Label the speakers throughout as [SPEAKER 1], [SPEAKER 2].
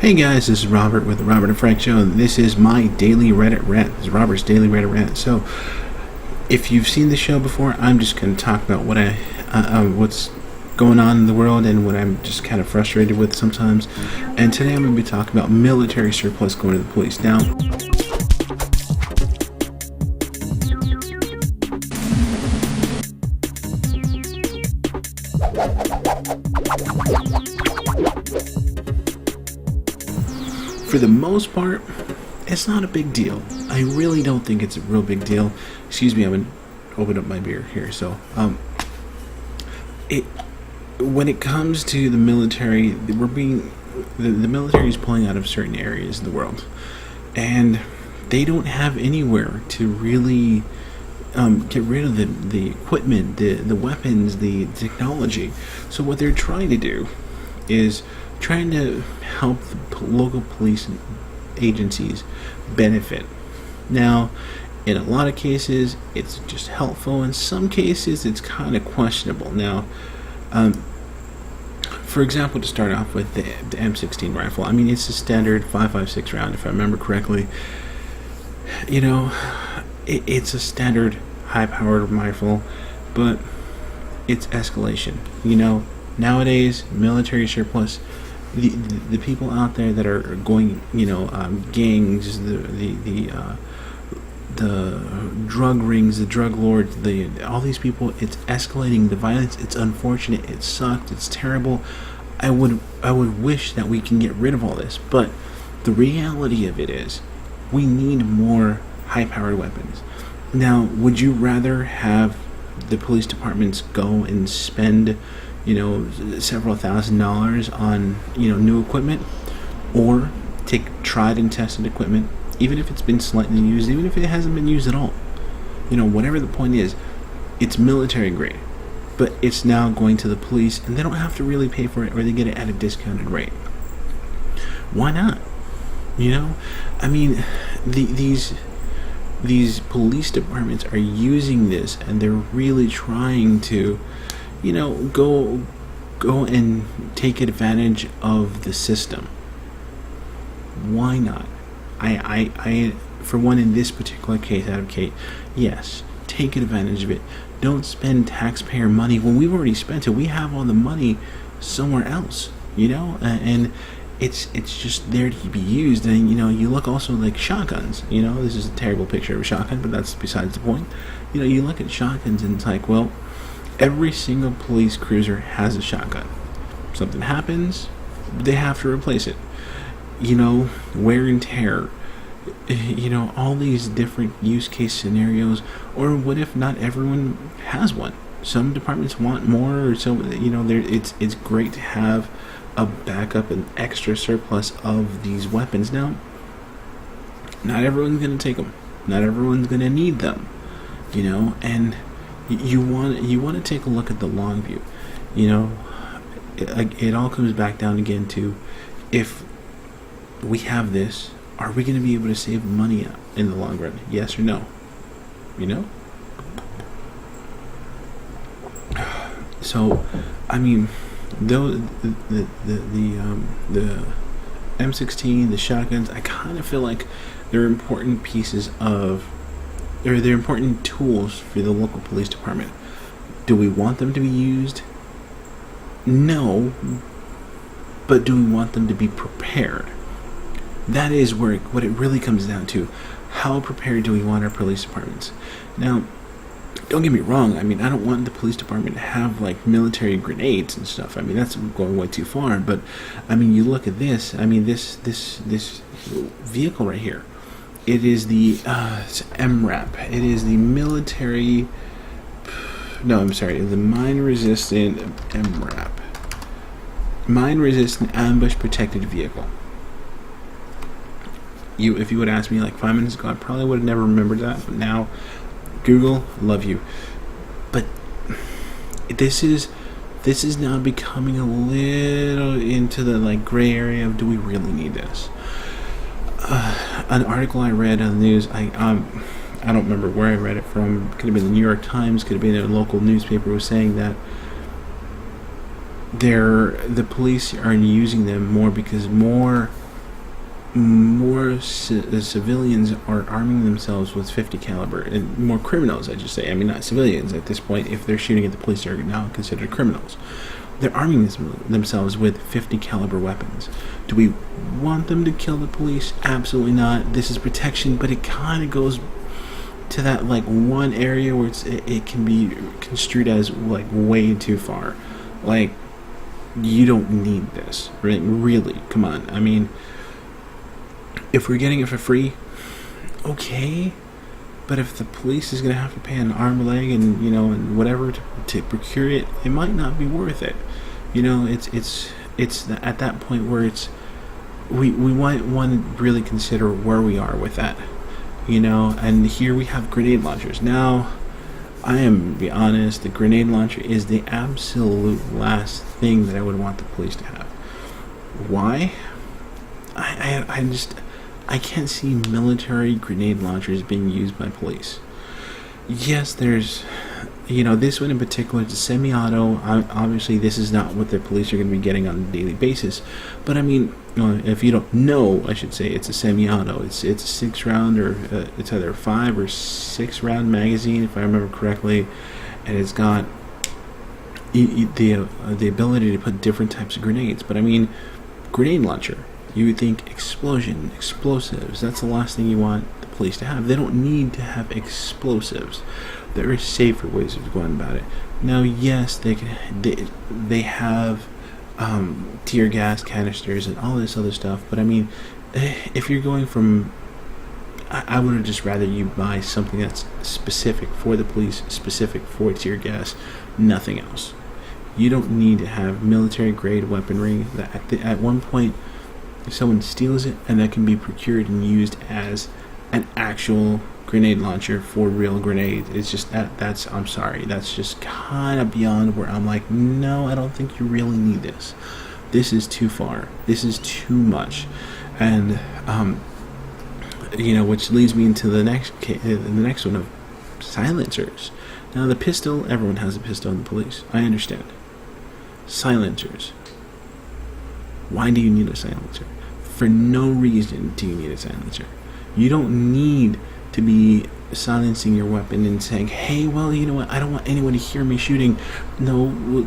[SPEAKER 1] Hey guys, this is Robert with the Robert and Frank Show, and this is my daily Reddit rant. This is Robert's daily Reddit rant. So, if you've seen the show before, I'm just going to talk about what's going on in the world and what I'm just kind of frustrated with sometimes. And today I'm going to be talking about military surplus going to the police. Now, for the most part, it's not a big deal. I really don't think it's a real big deal. Excuse me, I'm gonna open up my beer here. So, when it comes to the military, the military is pulling out of certain areas in the world, and they don't have anywhere to really get rid of the equipment, the weapons, the technology. So what they're trying to do is trying to help the local police agencies benefit. Now, in a lot of cases, it's just helpful. In some cases, it's kind of questionable. Now, for example, to start off with the M16 rifle, I mean, it's a standard 5.56 round, if I remember correctly. You know, it's a standard high-powered rifle, but it's escalation. You know, nowadays, military surplus, the people out there that are going, gangs, the drug rings, the drug lords, all these people, it's escalating. The violence, it's unfortunate, it sucked, it's terrible. I would wish that we can get rid of all this, but the reality of it is, we need more high-powered weapons. Now, would you rather have the police departments go and spend, several $1,000s on, new equipment, or take tried and tested equipment, even if it's been slightly used, even if it hasn't been used at all? Whatever the point is, it's military grade, but it's now going to the police, and they don't have to really pay for it, or they get it at a discounted rate. Why not? I mean, these police departments are using this, and they're really trying to, go and take advantage of the system. Why not? I for one, in this particular case, advocate, yes, take advantage of it. Don't spend taxpayer money when we've already spent it. We have all the money somewhere else, and it's just there to be used. And you look also like shotguns. This is a terrible picture of a shotgun, but that's besides the point. You look at shotguns and it's like, well, every single police cruiser has a shotgun. Something happens, they have to replace it. Wear and tear. All these different use case scenarios. Or what if not everyone has one? Some departments want more, or so. It's great to have a backup and extra surplus of these weapons. Now, not everyone's going to take them. Not everyone's going to need them. And you want to take a look at the long view. It all comes back down again to, if we have this, are we going to be able to save money in the long run? Yes or no? So, I mean, though the M16, the shotguns, I kind of feel like they're important pieces of, or they're important tools for the local police department. Do we want them to be used? No. But do we want them to be prepared? That is what it really comes down to. How prepared do we want our police departments? Now, don't get me wrong. I mean, I don't want the police department to have like military grenades and stuff. I mean, that's going way too far. But I mean, you look at this. I mean, this vehicle right here. It is the MRAP. It is the military. No, I'm sorry. The mine-resistant MRAP. Mine-resistant ambush-protected vehicle. If you would ask me like 5 minutes ago, I probably would have never remembered that. But now, Google, love you. But this is now becoming a little into the like gray area of, do we really need this? An article I read on the news, I don't remember where I read it from. Could have been the New York Times, could have been a local newspaper, was saying that the police are using them more because more more civilians are arming themselves with 50 caliber, and more criminals, I just say. I mean, not civilians at this point. If they're shooting at the police, they're now considered criminals. They're arming themselves with 50 caliber weapons. Do we want them to kill the police? Absolutely not. This is protection, but it kind of goes to that like one area where it can be construed as like way too far. Like, you don't need this, right? Really, come on. I mean, if we're getting it for free, okay. But if the police is going to have to pay an arm, a leg, and and whatever to procure it, it might not be worth it. It's at that point where we might want to really consider where we are with that. And here we have grenade launchers. Now, I am, to be honest, the grenade launcher is the absolute last thing that I would want the police to have. Why? I can't see military grenade launchers being used by police. Yes, there's, this one in particular, it's a semi-auto. Obviously, this is not what the police are going to be getting on a daily basis. But I mean, if you don't know, I should say it's a semi-auto. It's a 6-round, or it's either a 5 or 6-round magazine, if I remember correctly, and it's got the ability to put different types of grenades. But I mean, grenade launcher. You would think explosion, explosives. That's the last thing you want the police to have. They don't need to have explosives. There are safer ways of going about it. Now, yes, they have tear gas canisters and all this other stuff. But I mean, if you're going from, I would have just rather you buy something that's specific for the police, specific for tear gas, nothing else. You don't need to have military grade weaponry that at one point, if someone steals it, and that can be procured and used as an actual grenade launcher for real grenades. It's just that's I'm sorry, that's just kind of beyond where I'm like, no, I don't think you really need this. This is too far. This is too much. And which leads me into the next one of silencers. Now, the pistol, everyone has a pistol in the police. I understand. Silencers. Why do you need a silencer? For no reason do you need a silencer. You don't need to be silencing your weapon and saying, hey, well, you know what, I don't want anyone to hear me shooting. No,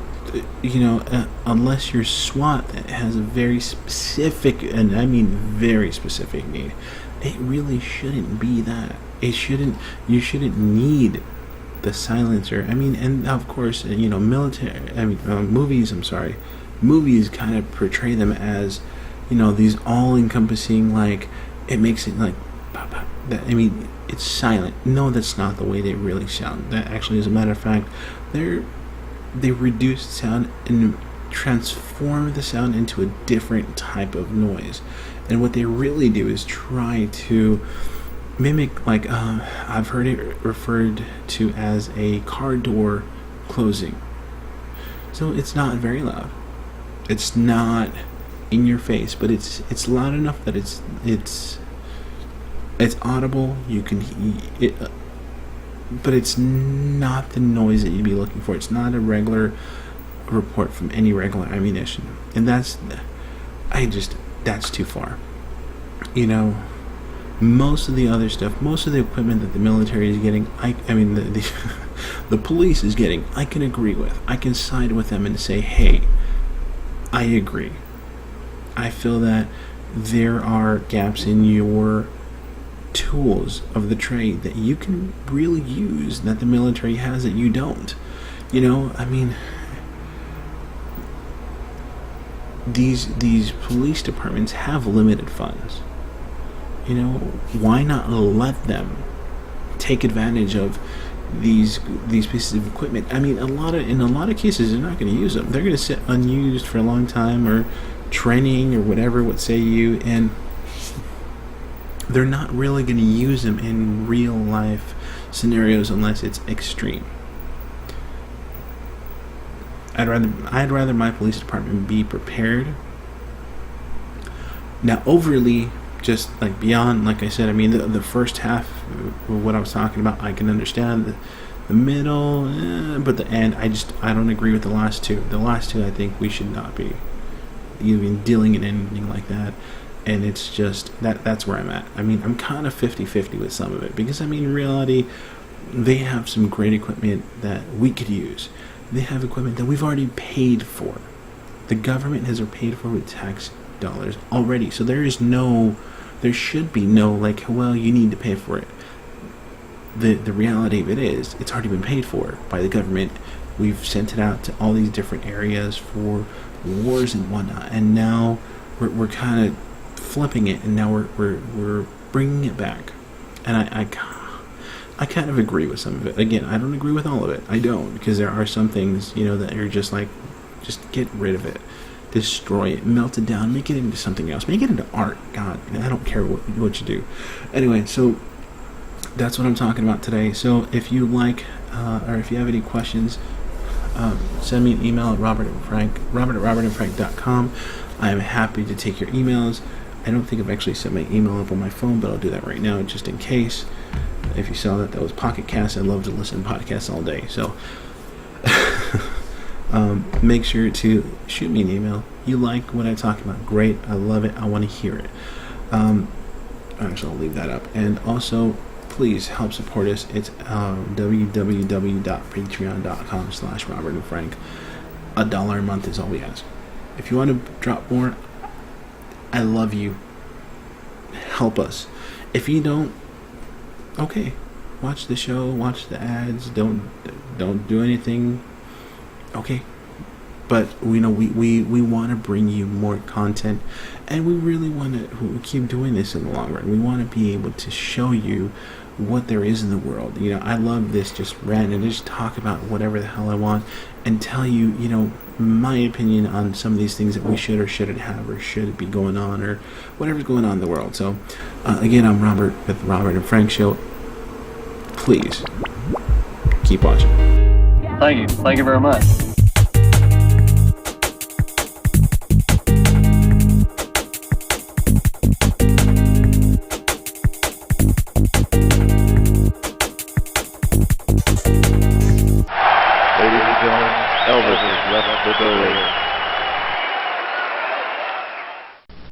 [SPEAKER 1] unless you're SWAT that has a very specific, and I mean very specific need, it really shouldn't be that. You shouldn't need the silencer. I mean, and of course, movies kind of portray them as, these all-encompassing, like, it makes it like, pop, pop, that, I mean, it's silent. No, that's not the way they really sound. That actually, as a matter of fact, they reduce sound and transform the sound into a different type of noise. And what they really do is try to mimic, like, I've heard it referred to as a car door closing. So it's not very loud. It's not in your face, but it's loud enough that it's audible. You can it, but it's not the noise that you'd be looking for. It's not a regular report from any regular ammunition, and that's too far. Most of the other stuff, most of the equipment that the military is getting, the police is getting, I can agree with. I can side with them and say, hey, I agree. I feel that there are gaps in your tools of the trade that you can really use that the military has that you don't. These police departments have limited funds. Why not let them take advantage of these pieces of equipment? I mean, in a lot of cases, they're not going to use them. They're going to sit unused for a long time, or training, or whatever. What say you? And they're not really going to use them in real life scenarios unless it's extreme. I'd rather my police department be prepared. Now, overly, just like beyond, like I said, I mean, the first half of what I was talking about, I can understand. The middle, but the end, I don't agree with the last two. The last two, I think we should not be even dealing in anything like that. and it's just that's where I'm at. I mean, I'm kind of 50-50 with some of it, because I mean, in reality, they have some great equipment that we could use. They have equipment that we've already paid for. The government has paid for with tax dollars already. So there should be no like, well, you need to pay for it. The reality of it is, it's already been paid for by the government. We've sent it out to all these different areas for wars and whatnot, and now we're kind of flipping it, and now we're bringing it back. And I kind of agree with some of it. Again, I don't agree with all of it. I don't, because there are some things, that are just like, just get rid of it, destroy it, melt it down, make it into something else, make it into art. God, I don't care what you do. Anyway, so that's what I'm talking about today. So if you like, or if you have any questions, send me an email at robert@robertandfrank.com. I am happy to take your emails. I don't think I've actually set my email up on my phone, but I'll do that right now just in case. If you saw that was Pocket Cast. I love to listen to podcasts all day. So make sure to shoot me an email. You like what I talk about? Great. I love it. I want to hear it. Actually, I'll leave that up. And also, please help support us. It's www.patreon.com/RobertandFrank. $1 a month is all we ask. If you want to drop more, I love you. Help us. If you don't, okay, watch the show, watch the ads, don't do anything. Okay. But we want to bring you more content, and we really want to keep doing this in the long run. We want to be able to show you what there is in the world. I love this, just rant and just talk about whatever the hell I want, and tell you, my opinion on some of these things that we should or shouldn't have, or should be going on, or whatever's going on in the world. So, again, I'm Robert with the Robert and Frank Show. Please keep watching.
[SPEAKER 2] Thank you very much.
[SPEAKER 3] Ladies and gentlemen, Elvis has left the building.